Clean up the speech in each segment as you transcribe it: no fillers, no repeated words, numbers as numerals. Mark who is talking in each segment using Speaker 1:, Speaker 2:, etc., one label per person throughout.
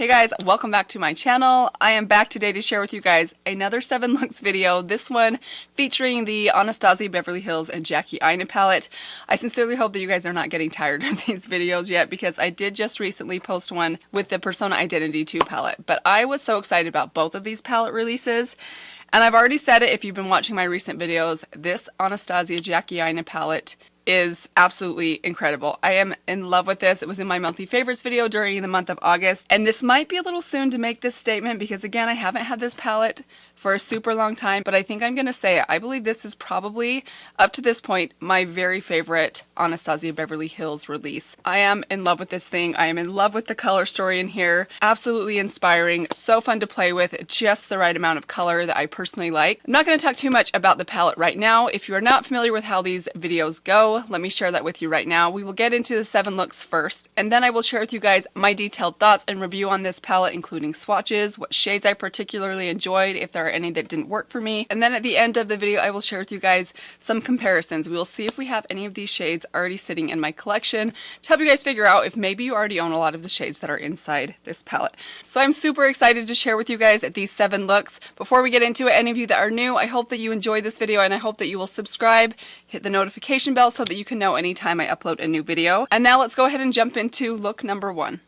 Speaker 1: Hey guys, welcome back to my channel. I am back today to share with you guys another 7 looks video, this one featuring the Anastasia Beverly Hills and Jackie Aina palette. I sincerely hope that you guys are not getting tired of these videos yet because I did just recently post one with the Persona Identity 2 palette, but I was so excited about both of these palette releases. And I've already said it if you've been watching my recent videos, this Anastasia Jackie Aina palette is absolutely incredible. I am in love with this. It was in my monthly favorites video during the month of August, and this might be a little soon to make this statement because again, I haven't had this palette for a super long time, but I think I'm gonna say it. I believe this is probably, up to this point, my very favorite Anastasia Beverly Hills release. I am in love with this thing. I am in love with the color story in here. Absolutely inspiring, so fun to play with, just the right amount of color that I personally like. I'm not gonna talk too much about the palette right now. If you are not familiar with how these videos go, let me share that with you right now. We will get into the 7 looks first, and then I will share with you guys my detailed thoughts and review on this palette, including swatches, what shades I particularly enjoyed, if there are any that didn't work for me. And then at the end of the video, I will share with you guys some comparisons. We will see if we have any of these shades already sitting in my collection to help you guys figure out if maybe you already own a lot of the shades that are inside this palette. So I'm super excited to share with you guys these 7 looks. Before we get into it, any of you that are new, I hope that you enjoyed this video and I hope that you will subscribe, hit the notification bell so that you can know anytime I upload a new video. And now let's go ahead and jump into look number 1.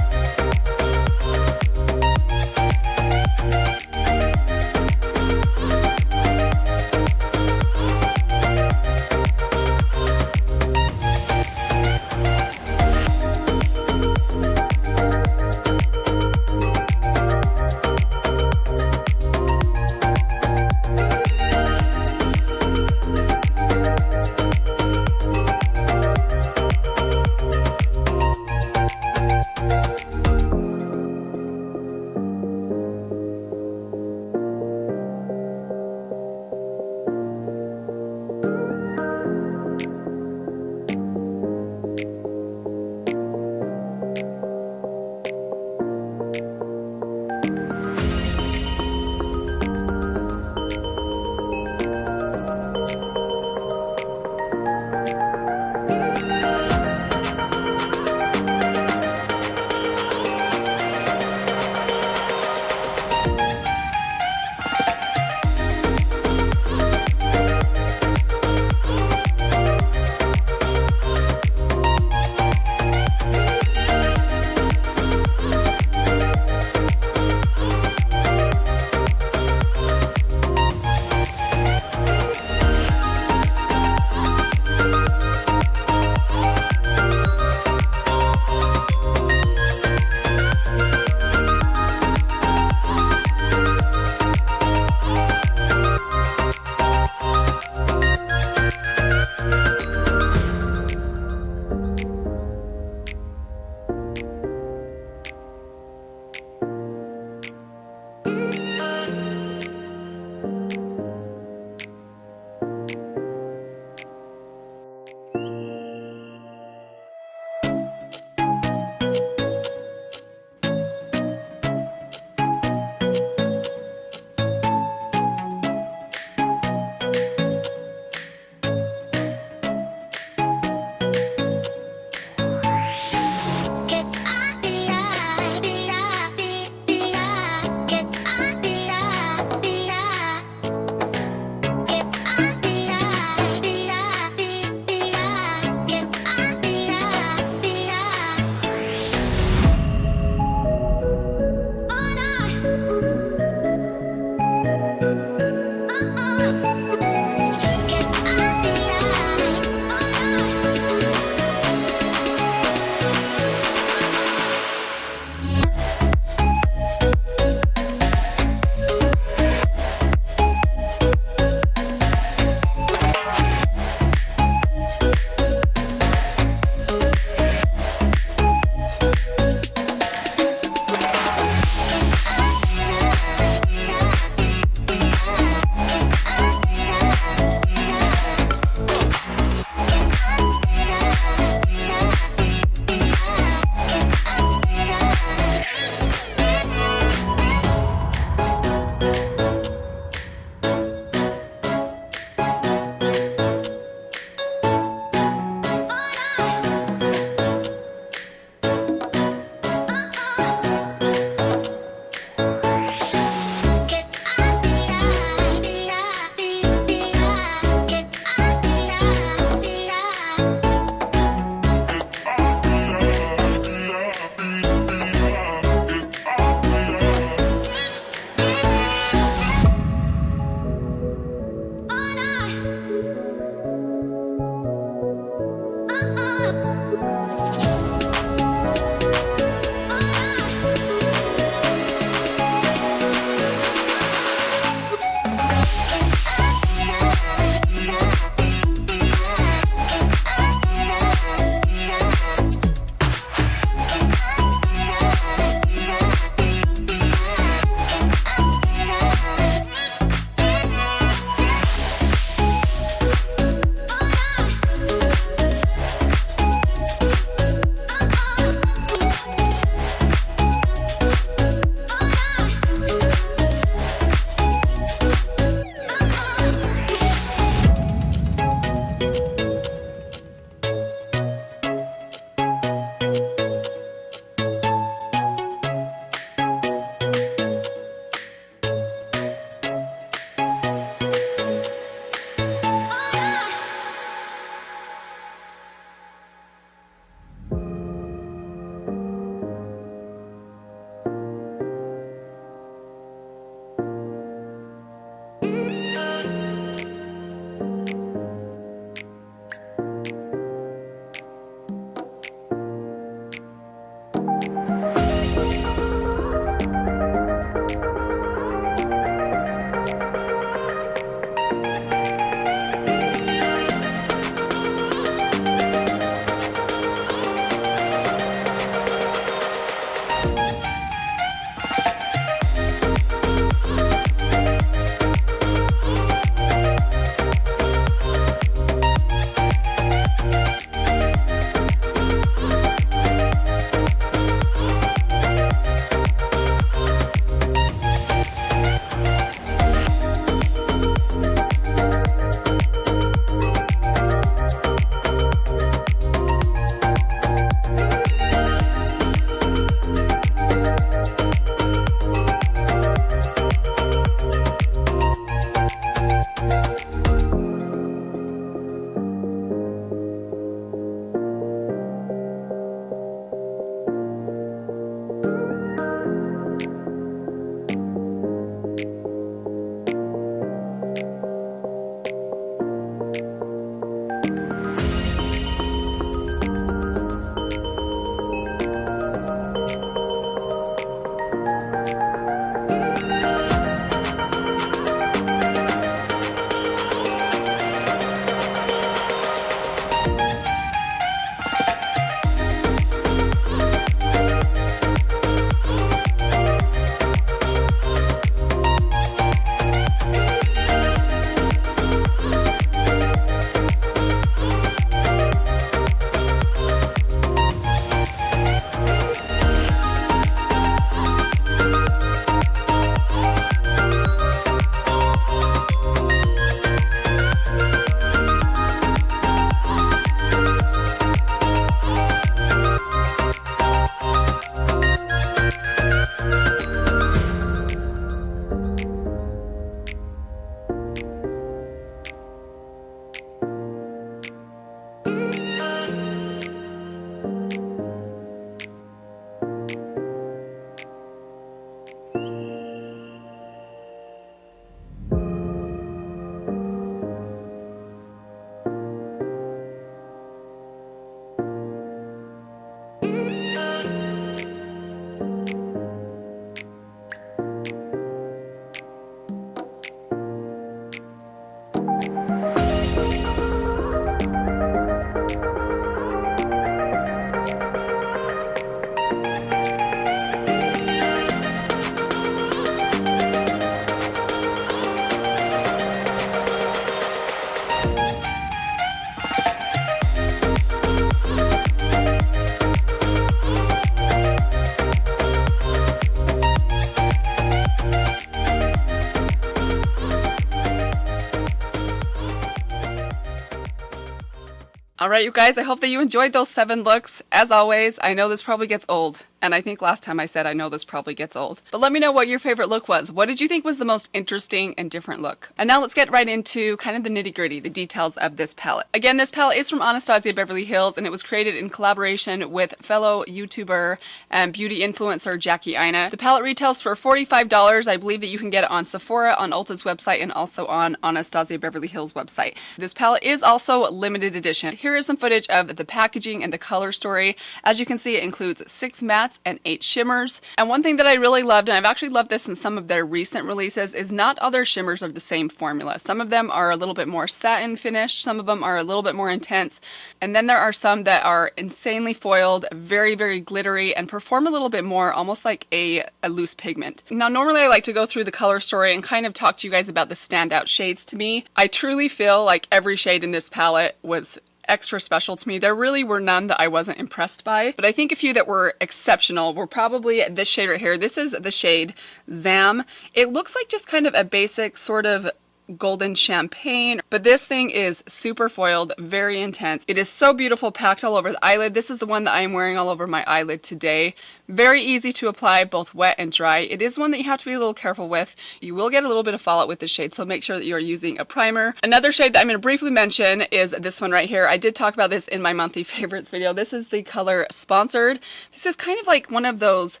Speaker 1: Alright you guys, I hope that you enjoyed those 7 looks. As always, I know this probably gets old, and I think last time I said I know this probably gets old. But let me know what your favorite look was. What did you think was the most interesting and different look? And now let's get right into kind of the nitty-gritty, the details of this palette. Again, this palette is from Anastasia Beverly Hills, and it was created in collaboration with fellow YouTuber and beauty influencer Jackie Aina. The palette retails for $45. I believe that you can get it on Sephora, on Ulta's website, and also on Anastasia Beverly Hills website. This palette is also limited edition. Here is some footage of the packaging and the color story. As you can see, it includes 6 mattes and 8 shimmers. And one thing that I really loved, and I've actually loved this in some of their recent releases, is not all their shimmers are the same formula. Some of them are a little bit more satin finished, some of them are a little bit more intense, and then there are some that are insanely foiled, very, very glittery, and perform a little bit more almost like a loose pigment. Now, normally I like to go through the color story and kind of talk to you guys about the standout shades to me. I truly feel like every shade in this palette was extra special to me. There really were none that I wasn't impressed by, but I think a few that were exceptional were probably this shade right here. This is the shade Zam. It looks like just kind of a basic sort of golden champagne, but this thing is super foiled, very intense. It is so beautiful, packed all over the eyelid. This is the one that I am wearing all over my eyelid today. Very easy to apply, both wet and dry. It is one that you have to be a little careful with. You will get a little bit of fallout with this shade, so make sure that you are using a primer. Another shade that I'm going to briefly mention is this one right here. I did talk about this in my monthly favorites video. This is the color Sponsored. This is kind of like one of those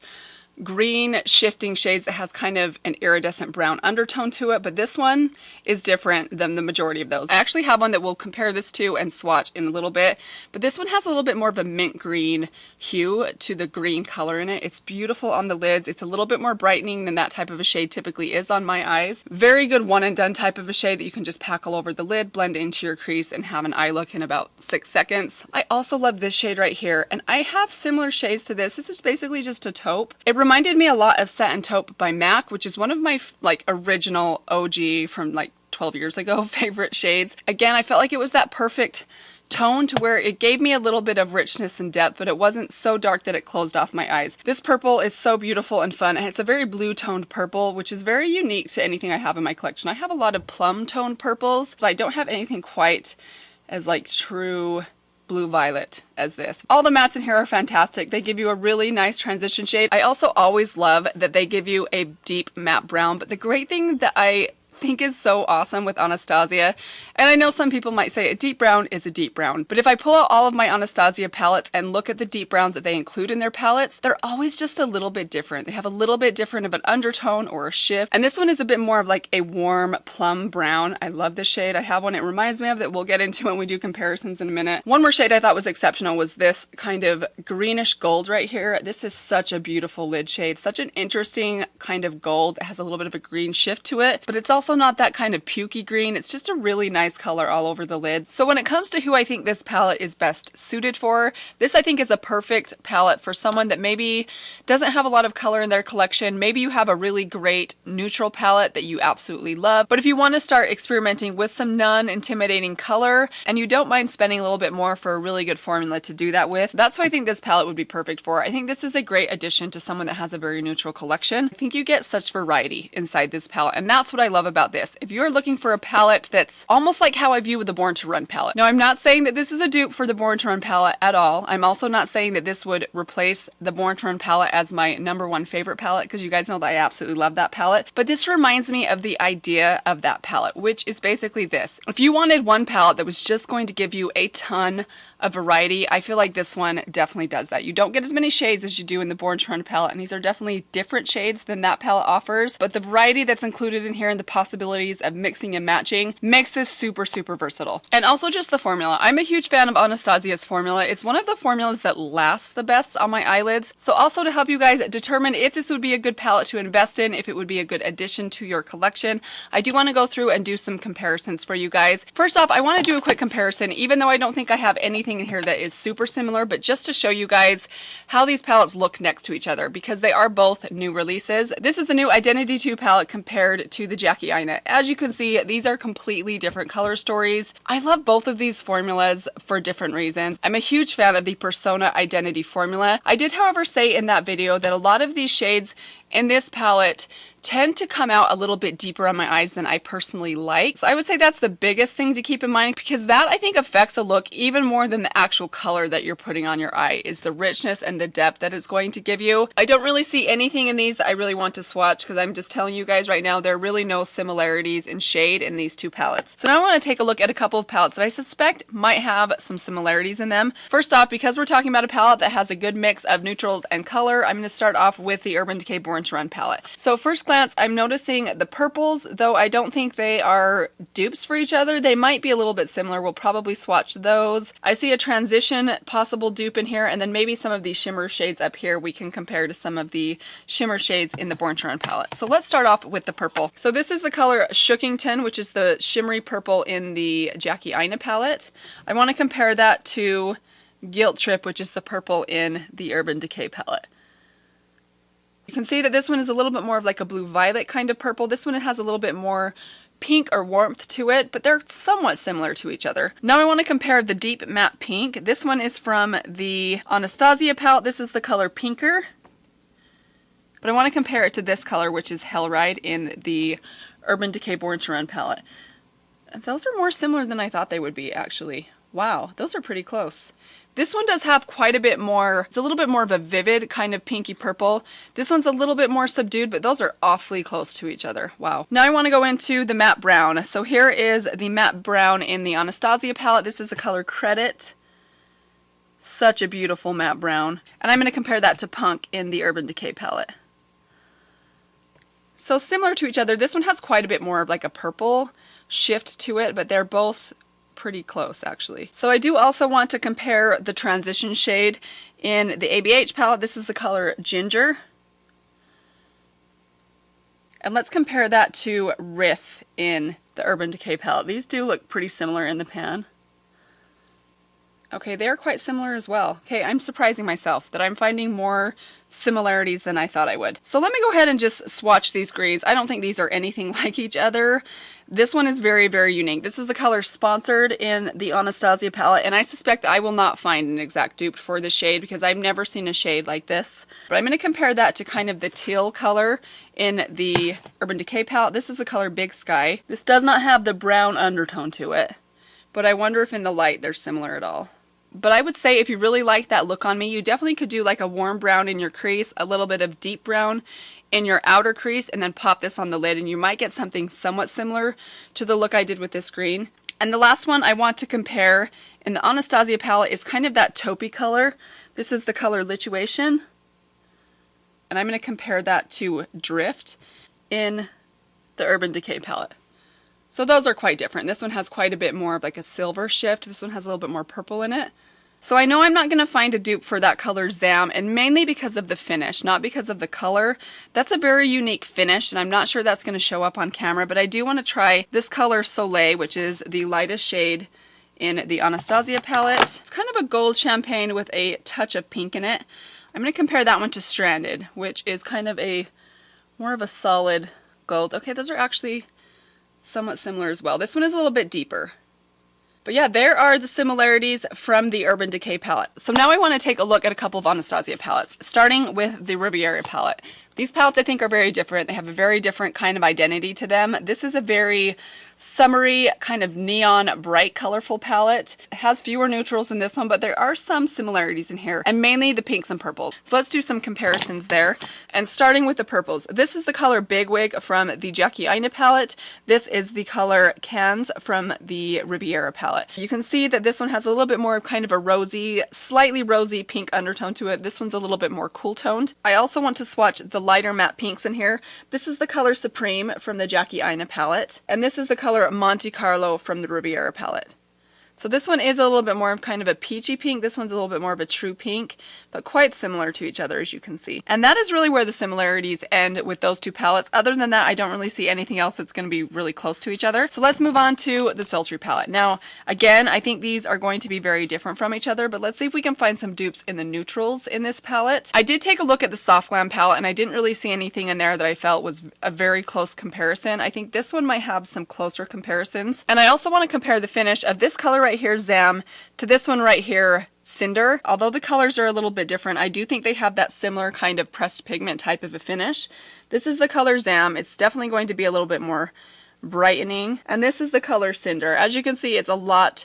Speaker 1: green shifting shades that has kind of an iridescent brown undertone to it, but this one is different than the majority of those. I actually have one that we'll compare this to and swatch in a little bit, but this one has a little bit more of a mint green hue to the green color in it. It's beautiful on the lids. It's a little bit more brightening than that type of a shade typically is on my eyes. Very good one and done type of a shade that you can just pack all over the lid, blend into your crease, and have an eye look in about 6 seconds. I also love this shade right here, and I have similar shades to this. This is basically just a taupe. It reminded me a lot of Satin Taupe by MAC, which is one of my like original OG from like 12 years ago favorite shades. Again, I felt like it was that perfect tone to where it gave me a little bit of richness and depth, but it wasn't so dark that it closed off my eyes. This purple is so beautiful and fun, and it's a very blue toned purple, which is very unique to anything I have in my collection. I have a lot of plum toned purples, but I don't have anything quite as like true blue violet as this. All the mattes in here are fantastic. They give you a really nice transition shade. I also always love that they give you a deep matte brown, but the great thing that I think is so awesome with Anastasia, and I know some people might say a deep brown is a deep brown, but if I pull out all of my Anastasia palettes and look at the deep browns that they include in their palettes, they're always just a little bit different. They have a little bit different of an undertone or a shift, and this one is a bit more of like a warm plum brown. I love this shade. I have one it reminds me of that we'll get into when we do comparisons in a minute. One more shade I thought was exceptional was this kind of greenish gold right here. This is such a beautiful lid shade, such an interesting kind of gold that has a little bit of a green shift to it, but it's also not that kind of pukey green. It's just a really nice color all over the lid. So when it comes to who I think this palette is best suited for, this I think is a perfect palette for someone that maybe doesn't have a lot of color in their collection. Maybe you have a really great neutral palette that you absolutely love, but if you want to start experimenting with some non-intimidating color and you don't mind spending a little bit more for a really good formula to do that with, that's what I think this palette would be perfect for. I think this is a great addition to someone that has a very neutral collection. I think you get such variety inside this palette, and that's what I love about this. If you're looking for a palette that's almost like how I view the Born to Run palette. Now, I'm not saying that this is a dupe for the Born to Run palette at all. I'm also not saying that this would replace the Born to Run palette as my #1 favorite palette, because you guys know that I absolutely love that palette. But this reminds me of the idea of that palette, which is basically this. If you wanted one palette that was just going to give you a ton of variety, I feel like this one definitely does that. You don't get as many shades as you do in the Born to Run palette, and these are definitely different shades than that palette offers, but the variety that's included in here and the possibilities of mixing and matching makes this super, super versatile. And also just the formula. I'm a huge fan of Anastasia's formula. It's one of the formulas that lasts the best on my eyelids. So also to help you guys determine if this would be a good palette to invest in, if it would be a good addition to your collection, I do want to go through and do some comparisons for you guys. First off, I want to do a quick comparison, even though I don't think I have anything in here that is super similar, but just to show you guys how these palettes look next to each other, because they are both new releases. This is the new Identity 2 palette compared to the Jackie Aina. As you can see, these are completely different color stories. I love both of these formulas for different reasons. I'm a huge fan of the Persona Identity formula. I did, however, say in that video that a lot of these shades in this palette tend to come out a little bit deeper on my eyes than I personally like. So I would say that's the biggest thing to keep in mind, because that I think affects a look even more than the actual color that you're putting on your eye, is the richness and the depth that it's going to give you. I don't really see anything in these that I really want to swatch, because I'm just telling you guys right now there are really no similarities in shade in these two palettes. So now I want to take a look at a couple of palettes that I suspect might have some similarities in them. First off, because we're talking about a palette that has a good mix of neutrals and color, I'm going to start off with the Urban Decay Born to Run palette. So first glance, I'm noticing the purples, though I don't think they are dupes for each other. They might be a little bit similar. We'll probably swatch those. I see a transition possible dupe in here, and then maybe some of these shimmer shades up here we can compare to some of the shimmer shades in the Born to Run palette. So let's start off with the purple. So this is the color Shookington, which is the shimmery purple in the Jackie Aina palette. I want to compare that to Guilt Trip, which is the purple in the Urban Decay palette. You can see that this one is a little bit more of like a blue violet kind of purple. This one has a little bit more pink or warmth to it, but they're somewhat similar to each other. Now I want to compare the deep matte pink. This one is from the Anastasia palette. This is the color Pinker. But I want to compare it to this color, which is Hellride in the Urban Decay Born to Run palette. Those are more similar than I thought they would be, actually. Wow, those are pretty close. This one does have quite a bit more, it's a little bit more of a vivid kind of pinky purple. This one's a little bit more subdued, but those are awfully close to each other. Wow. Now I want to go into the matte brown. So here is the matte brown in the Anastasia palette. This is the color Credit. Such a beautiful matte brown. And I'm going to compare that to Punk in the Urban Decay palette. So similar to each other, this one has quite a bit more of like a purple shift to it, but they're both pretty close actually. So I do also want to compare the transition shade in the ABH palette. This is the color Ginger. And let's compare that to Riff in the Urban Decay palette. These do look pretty similar in the pan. Okay, they are quite similar as well. Okay, I'm surprising myself that I'm finding more similarities than I thought I would. So let me go ahead and just swatch these greens. I don't think these are anything like each other. This one is very, very unique. This is the color Sponsored in the Anastasia palette, and I suspect that I will not find an exact dupe for the shade because I've never seen a shade like this. But I'm going to compare that to kind of the teal color in the Urban Decay palette. This is the color Big Sky. This does not have the brown undertone to it, but I wonder if in the light they're similar at all. But I would say if you really like that look on me, you definitely could do like a warm brown in your crease, a little bit of deep brown in your outer crease, and then pop this on the lid, and you might get something somewhat similar to the look I did with this green. And the last one I want to compare in the Anastasia palette is kind of that taupey color. This is the color Lituation. And I'm going to compare that to Drift in the Urban Decay palette. So those are quite different. This one has quite a bit more of like a silver shift. This one has a little bit more purple in it. So I know I'm not going to find a dupe for that color Zam, and mainly because of the finish, not because of the color. That's a very unique finish, and I'm not sure that's going to show up on camera, but I do want to try this color Soleil, which is the lightest shade in the Anastasia palette. It's kind of a gold champagne with a touch of pink in it. I'm going to compare that one to Stranded, which is kind of a more of a solid gold. Okay, those are actually somewhat similar as well. This one is a little bit deeper. But yeah, there are the similarities from the Urban Decay palette. So now I want to take a look at a couple of Anastasia palettes, starting with the Riviera palette. These palettes I think are very different. They have a very different kind of identity to them. This is a very summery, kind of neon, bright, colorful palette. It has fewer neutrals in this one, but there are some similarities in here, and mainly the pinks and purples. So let's do some comparisons there. And starting with the purples, this is the color Bigwig from the Jackie Aina palette. This is the color Cans from the Riviera palette. You can see that this one has a little bit more of kind of a rosy, slightly rosy pink undertone to it. This one's a little bit more cool toned. I also want to swatch the lighter matte pinks in here. This is the color Supreme from the Jackie Aina palette, and this is the color Monte Carlo from the Riviera palette. So this one is a little bit more of kind of a peachy pink. This one's a little bit more of a true pink, but quite similar to each other, as you can see. And that is really where the similarities end with those two palettes. Other than that, I don't really see anything else that's going to be really close to each other. So let's move on to the Sultry palette. Now, again, I think these are going to be very different from each other, but let's see if we can find some dupes in the neutrals in this palette. I did take a look at the Soft Glam palette, and I didn't really see anything in there that I felt was a very close comparison. I think this one might have some closer comparisons. And I also want to compare the finish of this color right here, Zam, to this one right here, Cinder. Although the colors are a little bit different, I do think they have that similar kind of pressed pigment type of a finish. This is the color Zam. It's definitely going to be a little bit more brightening. And this is the color Cinder. As you can see, it's a lot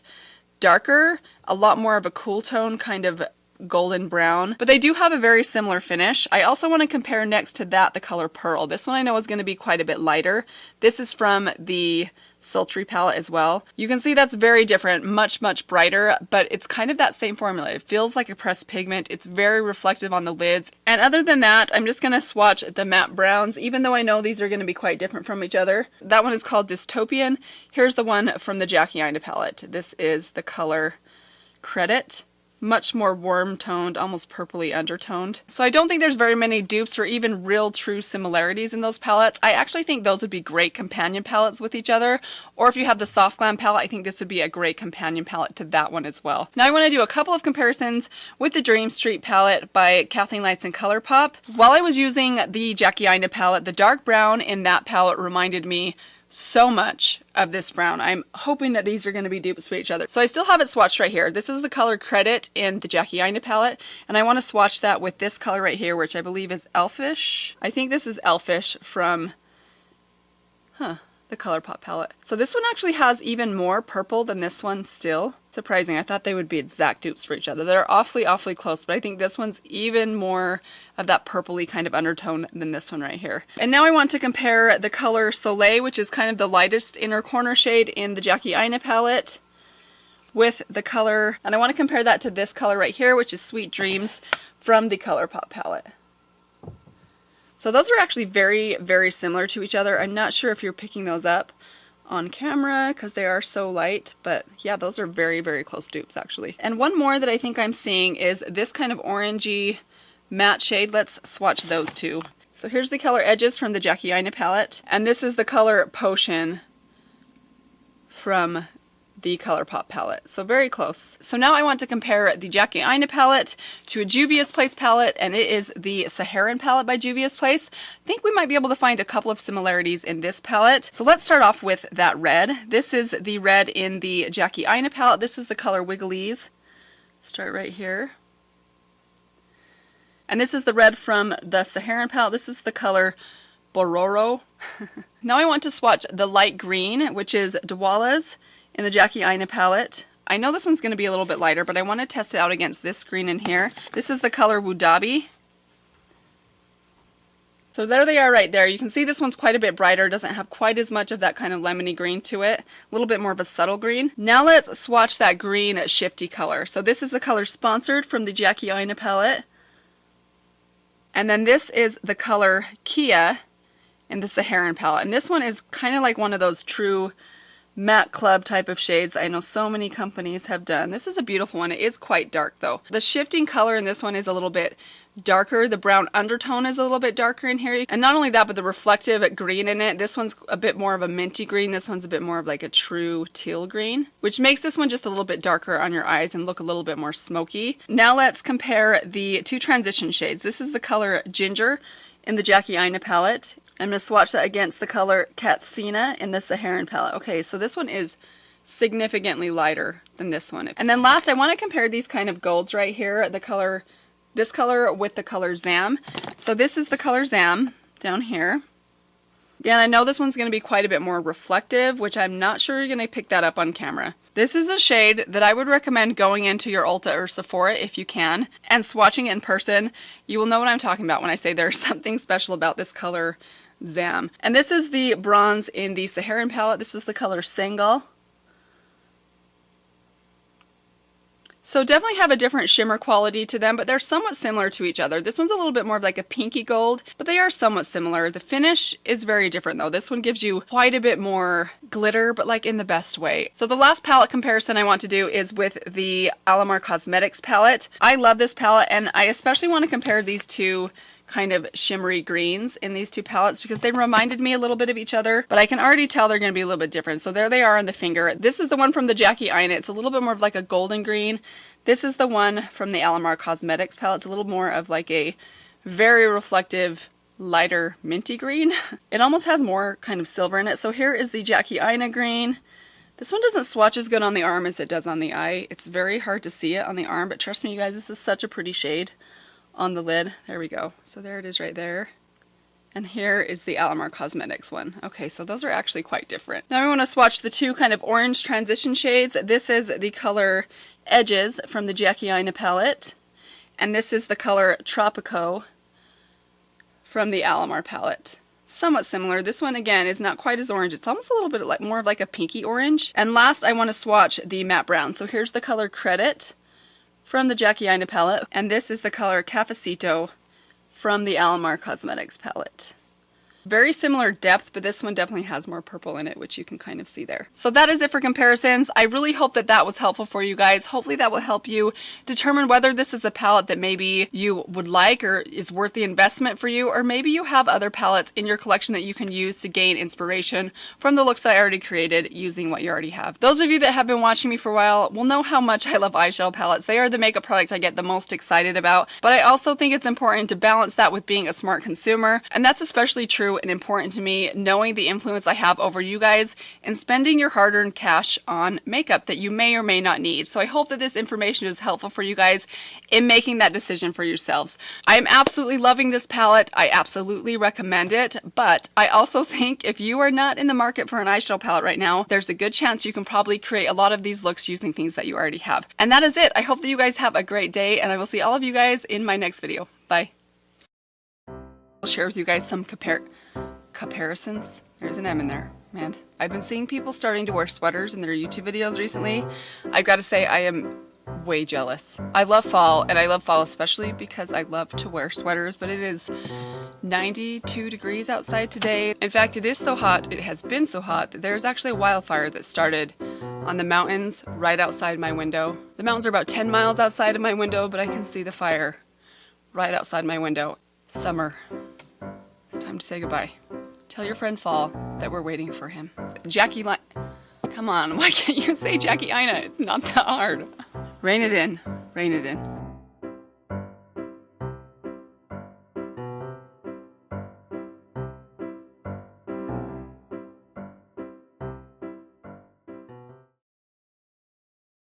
Speaker 1: darker, a lot more of a cool tone, kind of golden brown, but they do have a very similar finish. I also want to compare next to that the color Pearl. This one I know is going to be quite a bit lighter. This is from the Sultry palette as well. You can see that's very different, much brighter, but it's kind of that same formula. It feels like a pressed pigment. It's very reflective on the lids. And other than that, I'm just going to swatch the matte browns, even though I know these are going to be quite different from each other. That one is called Dystopian. Here's the one from the Jackie Aina palette. This is the color Credit. Much more warm toned, almost purpley undertoned. So I don't think there's very many dupes or even real true similarities in those palettes. I actually think those would be great companion palettes with each other. Or if you have the Soft Glam palette, I think this would be a great companion palette to that one as well. Now I want to do a couple of comparisons with the Dream Street palette by Kathleen Lights and ColourPop. While I was using the Jackie Aina palette, the dark brown in that palette reminded me so much of this brown. I'm hoping that these are going to be dupes for each other. So I still have it swatched right here. This is the color Credit in the Jackie Aina palette, and I want to swatch that with this color right here, which I believe is Elfish. I think this is Elfish from, the ColourPop palette. So this one actually has even more purple than this one still. Surprising, I thought they would be exact dupes for each other. They're awfully close, but I think this one's even more of that purpley kind of undertone than this one right here. And now I want to compare the color Soleil, which is kind of the lightest inner corner shade in the Jackie Aina palette, with the color, and I want to compare that to this color right here, which is Sweet Dreams from the ColourPop palette. So those are actually very similar to each other. I'm not sure if you're picking those up on camera because they are so light, but yeah, those are very close dupes actually. And one more that I think I'm seeing is this kind of orangey matte shade. Let's swatch those two. So here's the color Edges from the Jackie Aina palette, and this is the color Potion from the ColourPop palette. So very close. So now I want to compare the Jackie Aina palette to a Juvia's Place palette, and it is the Saharan palette by Juvia's Place. I think we might be able to find a couple of similarities in this palette. So let's start off with that red. This is the red in the Jackie Aina palette. This is the color Wigglies. Start right here. And this is the red from the Saharan palette. This is the color Bororo. Now I want to swatch the light green, which is Dwala's in the Jackie Aina palette. I know this one's going to be a little bit lighter, but I want to test it out against this green in here. This is the color Wudabi. So there they are right there. You can see this one's quite a bit brighter, doesn't have quite as much of that kind of lemony green to it. A little bit more of a subtle green. Now let's swatch that green shifty color. So this is the color Sponsored from the Jackie Aina palette. And then this is the color Kia in the Saharan palette. And this one is kind of like one of those true matte club type of shades I know so many companies have done. This is a beautiful one. It is quite dark though. The shifting color in this one is a little bit darker. The brown undertone is a little bit darker in here. And not only that, but the reflective green in it. This one's a bit more of a minty green. This one's a bit more of like a true teal green, which makes this one just a little bit darker on your eyes and look a little bit more smoky. Now let's compare the two transition shades. This is the color Ginger in the Jackie Aina palette. I'm going to swatch that against the color Katsina in the Saharan palette. Okay, so this one is significantly lighter than this one. And then last, I want to compare these kind of golds right here, the color, this color with the color Zam. So this is the color Zam down here. Yeah, and I know this one's going to be quite a bit more reflective, which I'm not sure you're going to pick that up on camera. This is a shade that I would recommend going into your Ulta or Sephora if you can, and swatching it in person. You will know what I'm talking about when I say there's something special about this color Zam. And this is the bronze in the Saharan palette. This is the color Sengal. So definitely have a different shimmer quality to them, but they're somewhat similar to each other. This one's a little bit more of like a pinky gold, but they are somewhat similar. The finish is very different though. This one gives you quite a bit more glitter, but like in the best way. So the last palette comparison I want to do is with the Alamar Cosmetics palette. I love this palette, and I especially want to compare these two kind of shimmery greens in these two palettes because they reminded me a little bit of each other, but I can already tell they're going to be a little bit different. So there they are on the finger. This is the one from the Jackie Aina. It's a little bit more of like a golden green. This is the one from the Alamar Cosmetics palette. It's a little more of like a very reflective, lighter minty green. It almost has more kind of silver in it. So here is the Jackie Aina green. This one doesn't swatch as good on the arm as it does on the eye. It's very hard to see it on the arm, but trust me you guys, this is such a pretty shade on the lid. There we go. So there it is right there. And here is the Alamar Cosmetics one. Okay, so those are actually quite different. Now we want to swatch the two kind of orange transition shades. This is the color Edges from the Jackie Aina palette. And this is the color Tropico from the Alamar palette. Somewhat similar. This one again is not quite as orange. It's almost a little bit like more of like a pinky orange. And last I want to swatch the matte brown. So here's the color Credit from the Jackie Aina palette, and this is the color Cafecito from the Alamar Cosmetics palette. Very similar depth, but this one definitely has more purple in it, which you can kind of see there. So that is it for comparisons. I really hope that that was helpful for you guys. Hopefully that will help you determine whether this is a palette that maybe you would like or is worth the investment for you, or maybe you have other palettes in your collection that you can use to gain inspiration from the looks that I already created using what you already have. Those of you that have been watching me for a while will know how much I love eyeshadow palettes. They are the makeup product I get the most excited about, but I also think it's important to balance that with being a smart consumer, and that's especially true true and important to me, knowing the influence I have over you guys and spending your hard-earned cash on makeup that you may or may not need. So I hope that this information is helpful for you guys in making that decision for yourselves. I am absolutely loving this palette. I absolutely recommend it, but I also think if you are not in the market for an eyeshadow palette right now, there's a good chance you can probably create a lot of these looks using things that you already have. And that is it. I hope that you guys have a great day, and I will see all of you guys in my next video. Bye. I'll share with you guys some comparisons. There's an M in there, man. I've been seeing people starting to wear sweaters in their YouTube videos recently. I've got to say I am way jealous. I love fall, and I love fall especially because I love to wear sweaters, but it is 92 degrees outside today. In fact, it is so hot, it has been so hot, that there's actually a wildfire that started on the mountains right outside my window. The mountains are about 10 miles outside of my window, but I can see the fire right outside my window. Summer. It's time to say goodbye. Tell your friend Fall that we're waiting for him. Come on, why can't you say Jackie Aina? It's not that hard. Rein it in. Rein it in.